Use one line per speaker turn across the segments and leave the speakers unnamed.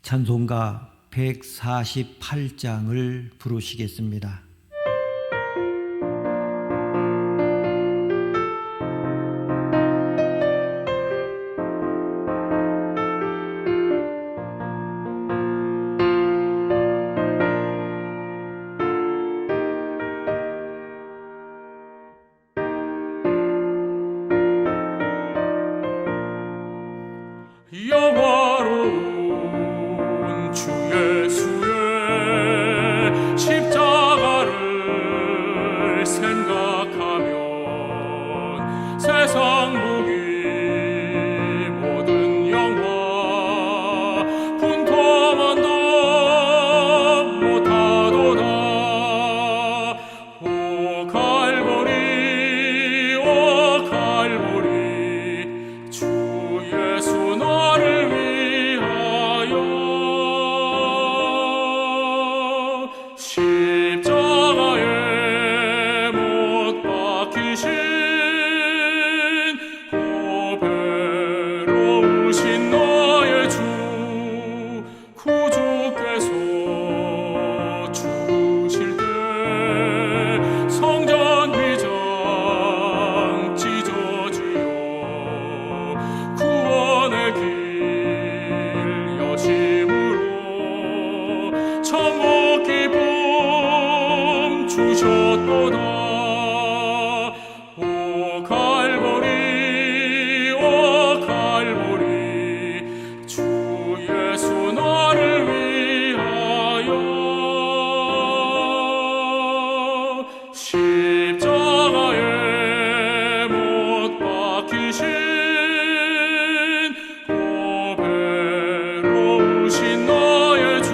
찬송가 148장을 부르시겠습니다.
영화로운 주 예수의 십자가를 생각하면 세상 무기 모든 영화 분토만도 못하도다. 오 갈보리, 오 갈보리, 주 예수 나를 위하여 십자가에 못 박히신 고배로우신 나의 주 구주께서 죽으실 때 성전 휘장 찢어지어 구원의 길 여심으로 천국 기쁨 주셨도다. 오 갈보리, 오 갈보리, 주 예수 나를 위하여 십자가에 못 박히신 고배로우신 나의 주.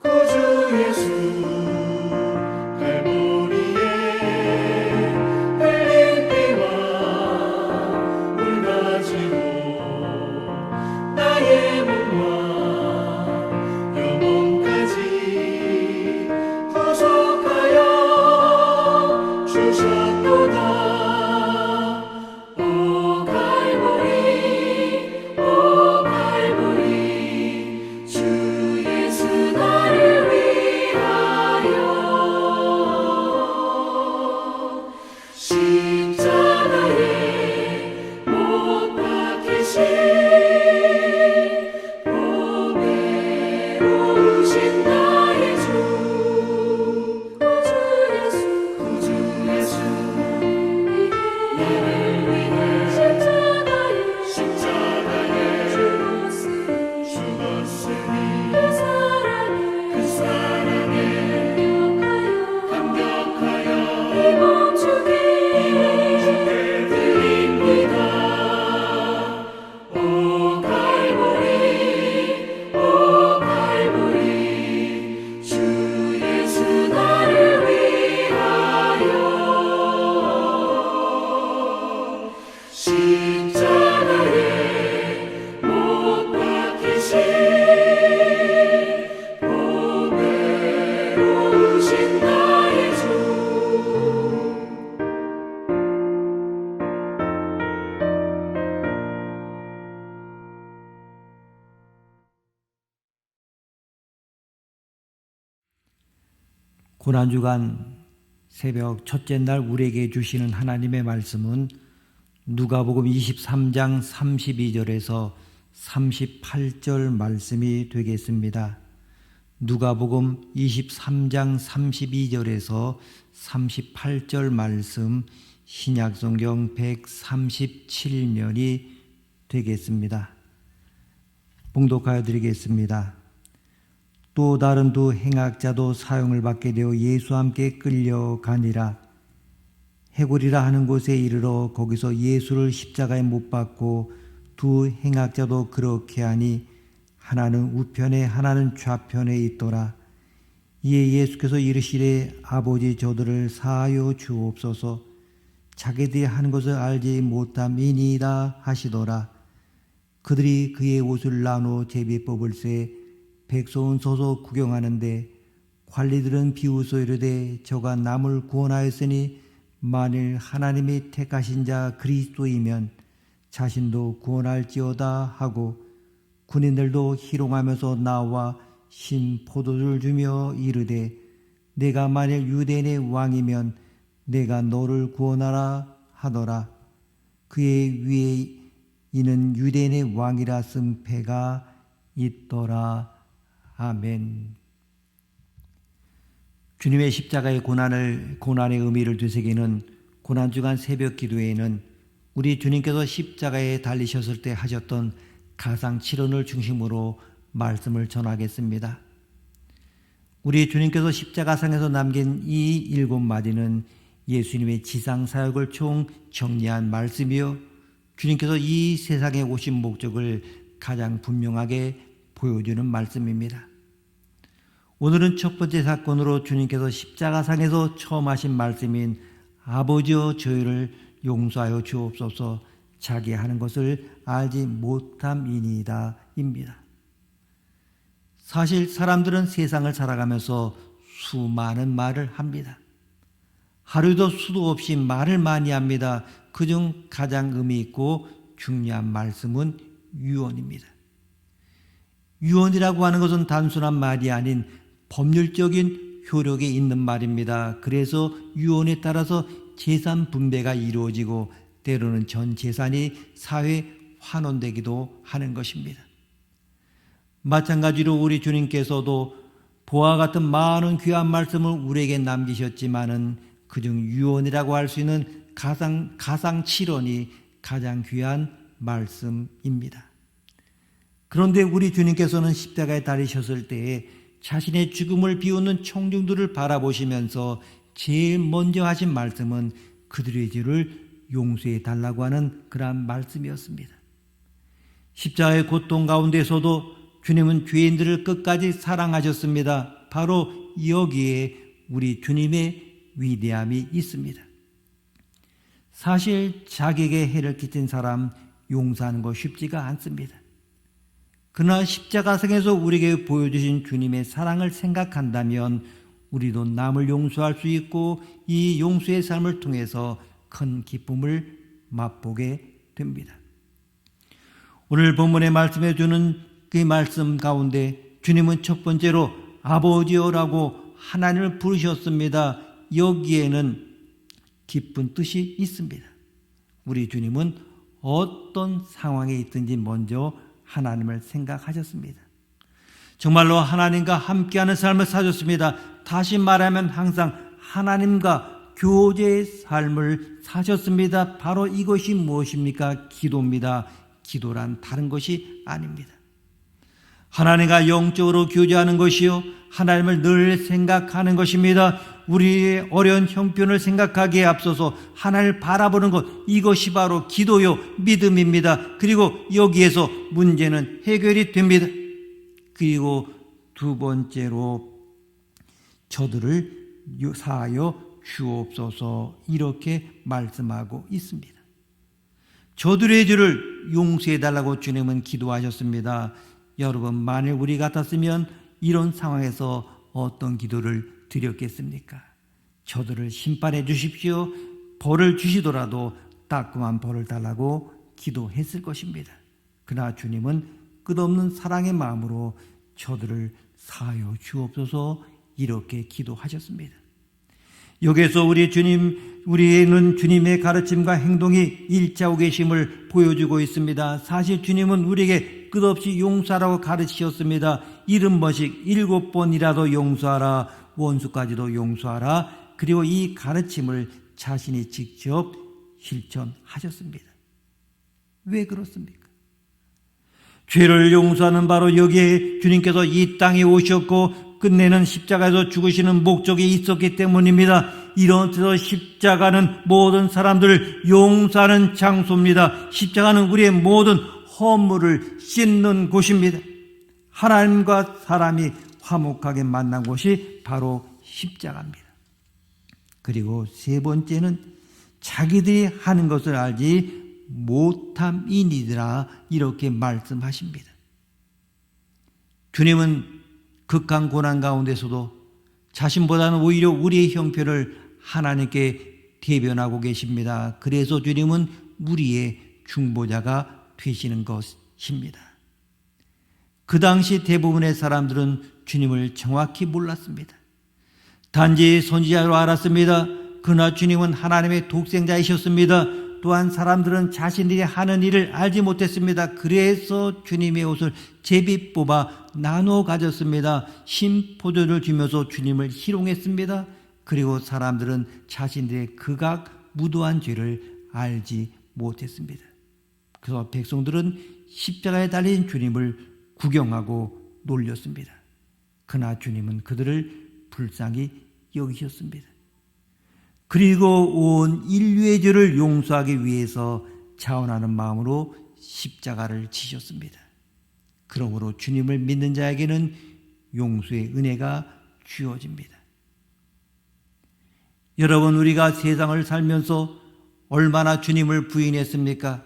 구주 예수 갈보리에 흘린 피와 물 가지고 나의 몸과 영혼까지 구속하여 주셨도다. 오 갈보리, 오 갈보리, 주 예수 나를 위하여 십자가에 못 박히신 고배로우신 나의 주 구주 예수 나를 위해 십자가에 죽었으니 그 사랑에 감격하여 이 몸 주께 드립니다. 오 갈보리, 오 갈보리, 주 예수 나를 위하여 십자가에 못 박히신 고배로우신 나의 주.
고난주간 새벽 첫째 날 우리에게 주시는 하나님의 말씀은 누가복음 23장 32절에서 38절 말씀이 되겠습니다. 누가복음 23장 32절에서 38절 말씀 신약성경 137면이 되겠습니다. 봉독하여 드리겠습니다. 또 다른 두 행악자도 사형을 받게 되어 예수와 함께 끌려가니라. 해골이라 하는 곳에 이르러 거기서 예수를 십자가에 못 박고 두 행악자도 그렇게 하니 하나는 우편에 하나는 좌편에 있더라. 이에 예수께서 이르시되 아버지 저들을 사하여 주옵소서 자기들이 하는 것을 알지 못함이니이다 하시더라. 그들이 그의 옷을 나누어 제비 뽑을새 백성은 서서 구경하는데 관리들은 비웃어 이르되 저가 남을 구원하였으니 만일 하나님이 택하신 자 그리스도이면 자신도 구원할지어다 하고 군인들도 희롱하면서 나와 신 포도주를 주며 이르되 내가 만일 유대인의 왕이면 내가 너를 구원하라 하더라. 그의 위에 이는 유대인의 왕이라 쓴 패가 있더라. 아멘. 주님의 십자가의 고난의 의미를 되새기는 고난주간 새벽 기도회에는 우리 주님께서 십자가에 달리셨을 때 하셨던 가상 7언을 중심으로 말씀을 전하겠습니다. 우리 주님께서 십자가상에서 남긴 이 7마디는 예수님의 지상사역을 총 정리한 말씀이요 주님께서 이 세상에 오신 목적을 가장 분명하게 보여주는 말씀입니다. 오늘은 첫 번째 사건으로 주님께서 십자가상에서 처음 하신 말씀인 아버지여 저희를 용서하여 주옵소서 자기 하는 것을 알지 못함이니이다 입니다. 사실 사람들은 세상을 살아가면서 수많은 말을 합니다. 하루에도 수도 없이 말을 많이 합니다. 그중 가장 의미 있고 중요한 말씀은 유언입니다. 유언이라고 하는 것은 단순한 말이 아닌 법률적인 효력이 있는 말입니다. 그래서 유언에 따라서 재산 분배가 이루어지고 때로는 전 재산이 사회에 환원되기도 하는 것입니다. 마찬가지로 우리 주님께서도 보와 같은 많은 귀한 말씀을 우리에게 남기셨지만은 그중 유언이라고 할 수 있는 가상 7언이 가장 귀한 말씀입니다. 그런데 우리 주님께서는 십자가에 달리셨을 때에 자신의 죽음을 비웃는 청중들을 바라보시면서 제일 먼저 하신 말씀은 그들의 죄를 용서해 달라고 하는 그러한 말씀이었습니다. 십자가의 고통 가운데서도 주님은 죄인들을 끝까지 사랑하셨습니다. 바로 여기에 우리 주님의 위대함이 있습니다. 사실 자기에게 해를 끼친 사람 용서하는 것 쉽지가 않습니다. 그러나 십자가상에서 우리에게 보여주신 주님의 사랑을 생각한다면 우리도 남을 용서할 수 있고 이 용서의 삶을 통해서 큰 기쁨을 맛보게 됩니다. 오늘 본문의 말씀해 주는 그 말씀 가운데 주님은 첫 번째로 아버지여라고 하나님을 부르셨습니다. 여기에는 깊은 뜻이 있습니다. 우리 주님은 어떤 상황에 있든지 먼저 하나님을 생각하셨습니다. 정말로 하나님과 함께하는 삶을 사셨습니다. 다시 말하면 항상 하나님과 교제의 삶을 사셨습니다. 바로 이것이 무엇입니까? 기도입니다. 기도란 다른 것이 아닙니다. 하나님과 영적으로 교제하는 것이요 하나님을 늘 생각하는 것입니다. 우리의 어려운 형편을 생각하기에 앞서서 하나님을 바라보는 것, 이것이 바로 기도요 믿음입니다. 그리고 여기에서 문제는 해결이 됩니다. 그리고 두 번째로 저들을 사하여 주옵소서 이렇게 말씀하고 있습니다. 저들의 죄를 용서해달라고 주님은 기도하셨습니다. 여러분, 만일 우리 같았으면 이런 상황에서 어떤 기도를 드렸겠습니까? 저들을 심판해 주십시오. 벌을 주시더라도 따끔한 벌을 달라고 기도했을 것입니다. 그러나 주님은 끝없는 사랑의 마음으로 저들을 사하여 주옵소서 이렇게 기도하셨습니다. 여기에서 우리는 주님의 가르침과 행동이 일치하고 계심을 보여주고 있습니다. 사실 주님은 우리에게 끝없이 용서하라고 가르치셨습니다. 70번씩 7번이라도 용서하라, 원수까지도 용서하라. 그리고 이 가르침을 자신이 직접 실천하셨습니다. 왜 그렇습니까? 죄를 용서하는 바로 여기에 주님께서 이 땅에 오셨고 끝내는 십자가에서 죽으시는 목적이 있었기 때문입니다. 이런 데서 십자가는 모든 사람들을 용서하는 장소입니다. 십자가는 우리의 모든 허물을 씻는 곳입니다. 하나님과 사람이 화목하게 만난 곳이 바로 십자가입니다. 그리고 세 번째는 자기들이 하는 것을 알지 못함이니라 이렇게 말씀하십니다. 주님은 극한 고난 가운데서도 자신보다는 오히려 우리의 형편을 하나님께 대변하고 계십니다. 그래서 주님은 우리의 중보자가 되시는 것입니다. 그 당시 대부분의 사람들은 주님을 정확히 몰랐습니다. 단지 선지자로 알았습니다. 그러나 주님은 하나님의 독생자이셨습니다. 또한 사람들은 자신들이 하는 일을 알지 못했습니다. 그래서 주님의 옷을 제비 뽑아 나눠 가졌습니다. 신포도를 주면서 주님을 희롱했습니다. 그리고 사람들은 자신들의 극악 무도한 죄를 알지 못했습니다. 그래서 백성들은 십자가에 달린 주님을 구경하고 놀렸습니다. 그러나 주님은 그들을 불쌍히 여기셨습니다. 그리고 온 인류의 죄를 용서하기 위해서 자원하는 마음으로 십자가를 지셨습니다. 그러므로 주님을 믿는 자에게는 용서의 은혜가 주어집니다. 여러분, 우리가 세상을 살면서 얼마나 주님을 부인했습니까?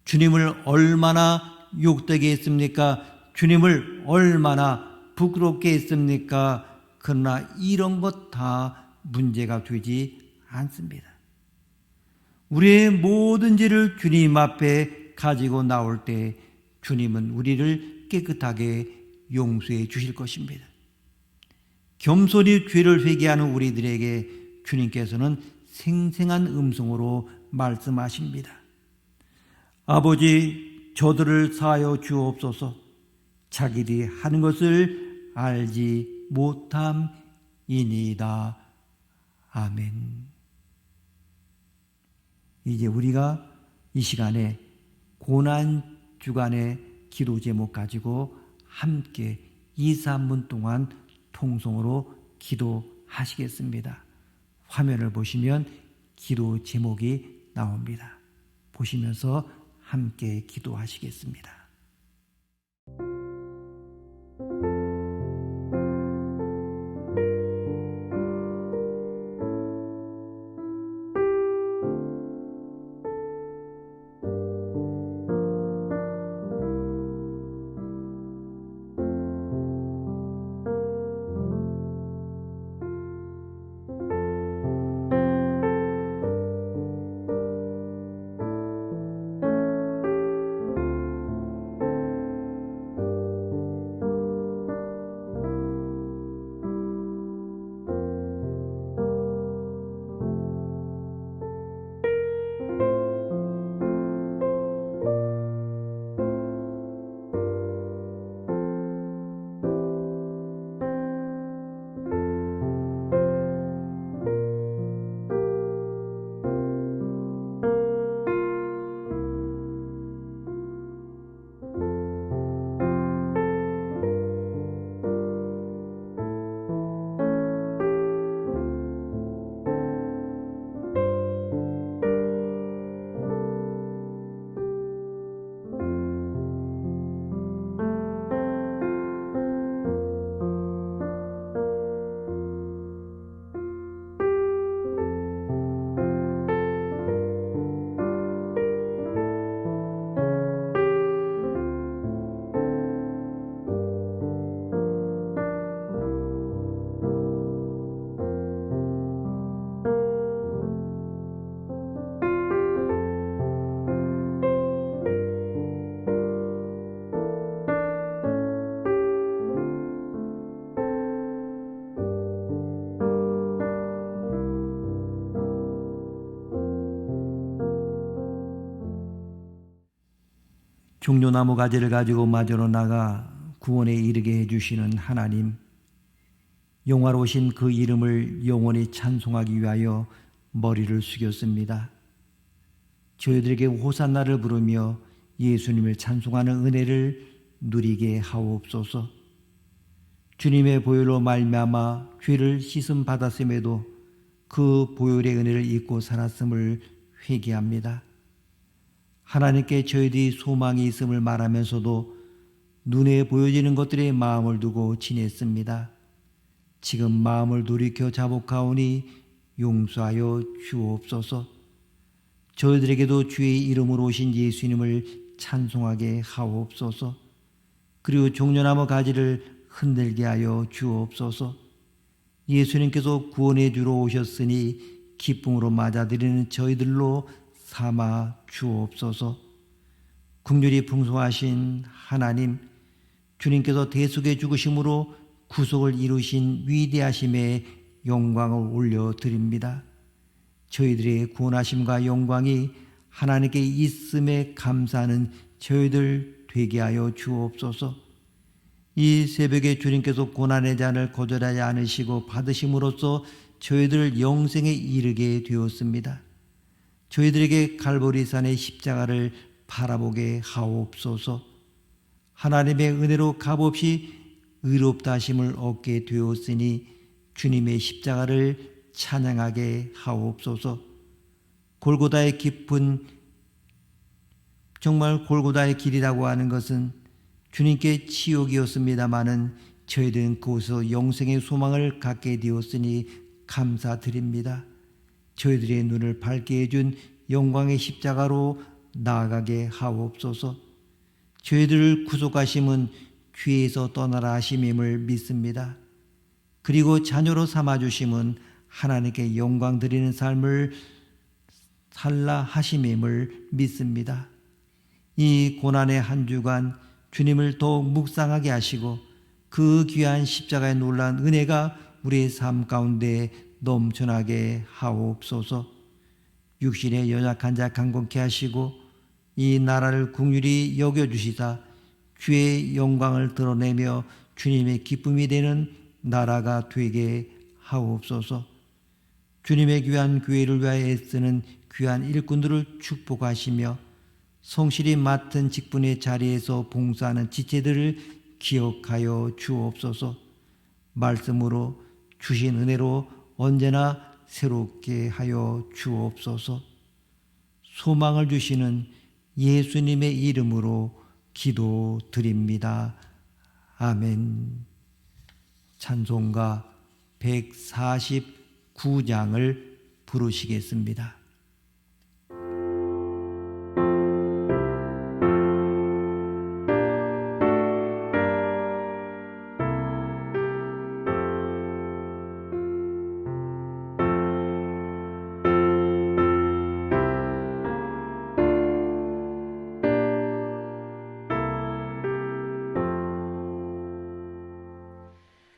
주님을 얼마나 욕되게 했습니까? 주님을 얼마나 부끄럽게 했습니까? 그러나 이런 것 다 문제가 되지 않습니다. 우리의 모든 죄를 주님 앞에 가지고 나올 때 주님은 우리를 깨끗하게 용서해 주실 것입니다. 겸손히 죄를 회개하는 우리들에게 주님께서는 생생한 음성으로 말씀하십니다. 아버지, 저들을 사하여 주옵소서. 자기들이 하는 것을 알지 못함이니이다. 아멘. 이제 우리가 이 시간에 고난 주간의 기도 제목 가지고 함께 2, 3분 동안 통성으로 기도하시겠습니다. 화면을 보시면 기도 제목이 나옵니다. 보시면서 함께 기도하시겠습니다. 종려나무 가지를 가지고 마저로 나가 구원에 이르게 해주시는 하나님, 영화로우신 그 이름을 영원히 찬송하기 위하여 머리를 숙였습니다. 저희들에게 호산나를 부르며 예수님을 찬송하는 은혜를 누리게 하옵소서. 주님의 보혈로 말미암아 죄를 씻음 받았음에도 그 보혈의 은혜를 잊고 살았음을 회개합니다. 하나님께 저희들이 소망이 있음을 말하면서도 눈에 보여지는 것들에 마음을 두고 지냈습니다. 지금 마음을 돌이켜 자복하오니 용서하여 주옵소서. 저희들에게도 주의 이름으로 오신 예수님을 찬송하게 하옵소서. 그리고 종려나무 가지를 흔들게 하여 주옵소서. 예수님께서 구원해 주러 오셨으니 기쁨으로 맞아들이는 저희들로 삼아 주옵소서. 긍휼이 풍성하신 하나님, 주님께서 대속의 죽으심으로 구속을 이루신 위대하심에 영광을 올려드립니다. 저희들의 구원하심과 영광이 하나님께 있음에 감사하는 저희들 되게 하여 주옵소서. 이 새벽에 주님께서 고난의 잔을 거절하지 않으시고 받으심으로써 저희들을 영생에 이르게 되었습니다. 저희들에게 갈보리산의 십자가를 바라보게 하옵소서. 하나님의 은혜로 값없이 의롭다 하심을 얻게 되었으니 주님의 십자가를 찬양하게 하옵소서. 골고다의 깊은, 정말 골고다의 길이라고 하는 것은 주님께 치욕이었습니다마는 저희들은 그곳에서 영생의 소망을 갖게 되었으니 감사드립니다. 저희들의 눈을 밝게 해준 영광의 십자가로 나아가게 하옵소서. 저희들을 구속하심은 죄에서 떠나라 하심임을 믿습니다. 그리고 자녀로 삼아주심은 하나님께 영광 드리는 삶을 살라 하심임을 믿습니다. 이 고난의 한 주간 주님을 더욱 묵상하게 하시고 그 귀한 십자가의 놀라운 은혜가 우리의 삶 가운데 넘쳐나게 하옵소서. 육신의 연약한 자 강건케 하시고 이 나라를 긍휼히 여겨주시사 주의 영광을 드러내며 주님의 기쁨이 되는 나라가 되게 하옵소서. 주님의 귀한 교회를 위하여 애쓰는 귀한 일꾼들을 축복하시며 성실히 맡은 직분의 자리에서 봉사하는 지체들을 기억하여 주옵소서. 말씀으로 주신 은혜로 언제나 새롭게 하여 주옵소서. 소망을 주시는 예수님의 이름으로 기도드립니다. 아멘. 찬송가 149장을 부르시겠습니다.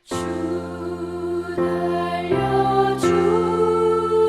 주 달려 죽으리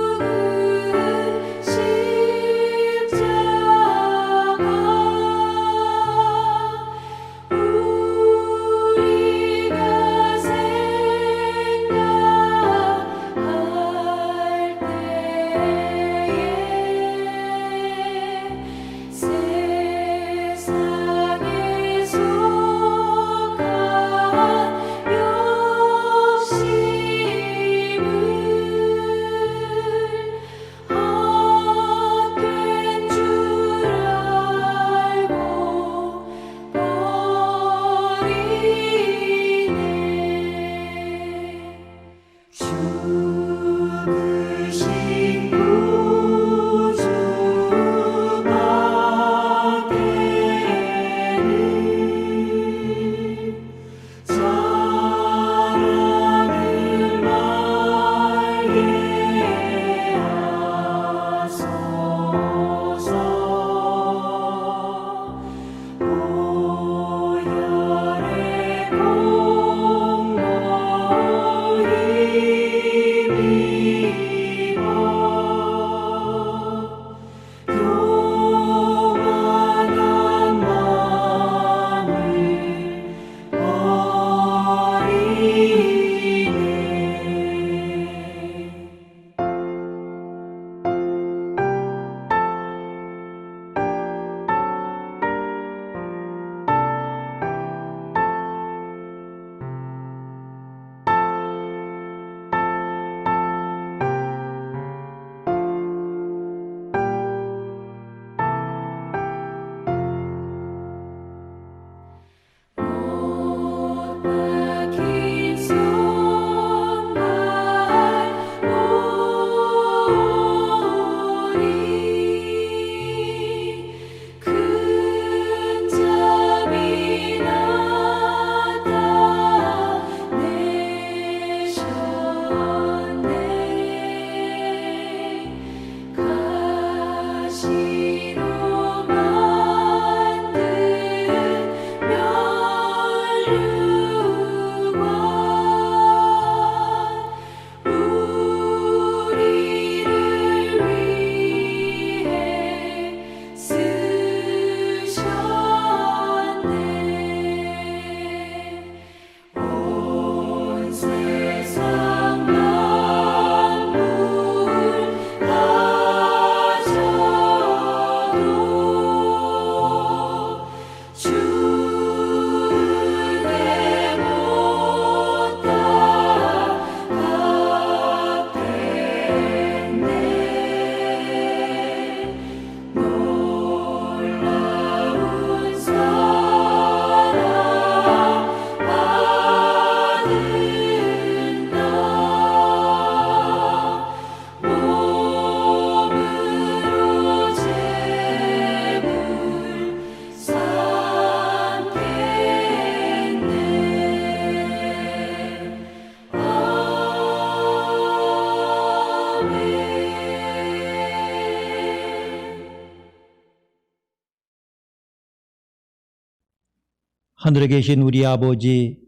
하늘에 계신 우리 아버지,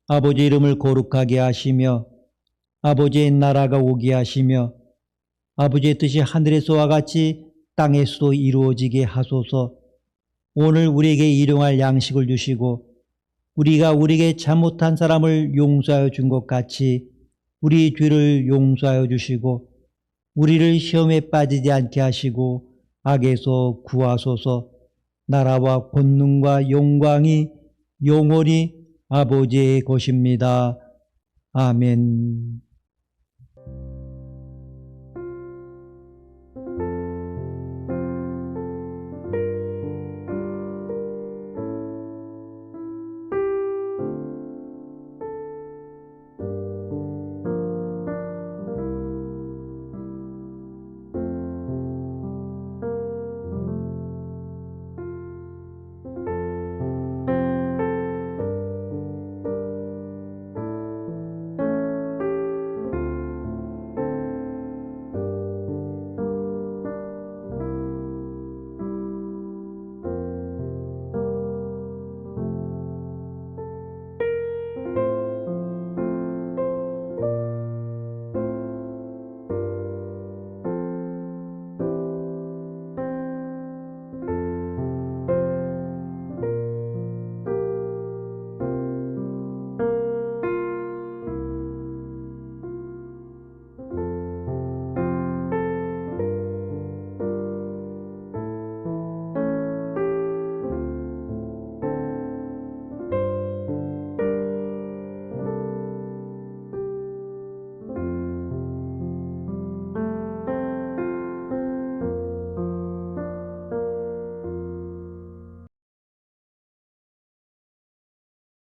아버지 이름을 거룩하게 하시며 아버지의 나라가 오게 하시며 아버지의 뜻이 하늘에서와 같이 땅에서도 이루어지게 하소서. 오늘 우리에게 일용할 양식을 주시고 우리가 우리에게 잘못한 사람을 용서하여 준 것 같이 우리 죄를 용서하여 주시고 우리를 시험에 빠지지 않게 하시고 악에서 구하소서. 나라와 권능과 영광이 영원히 아버지의 것입니다. 아멘.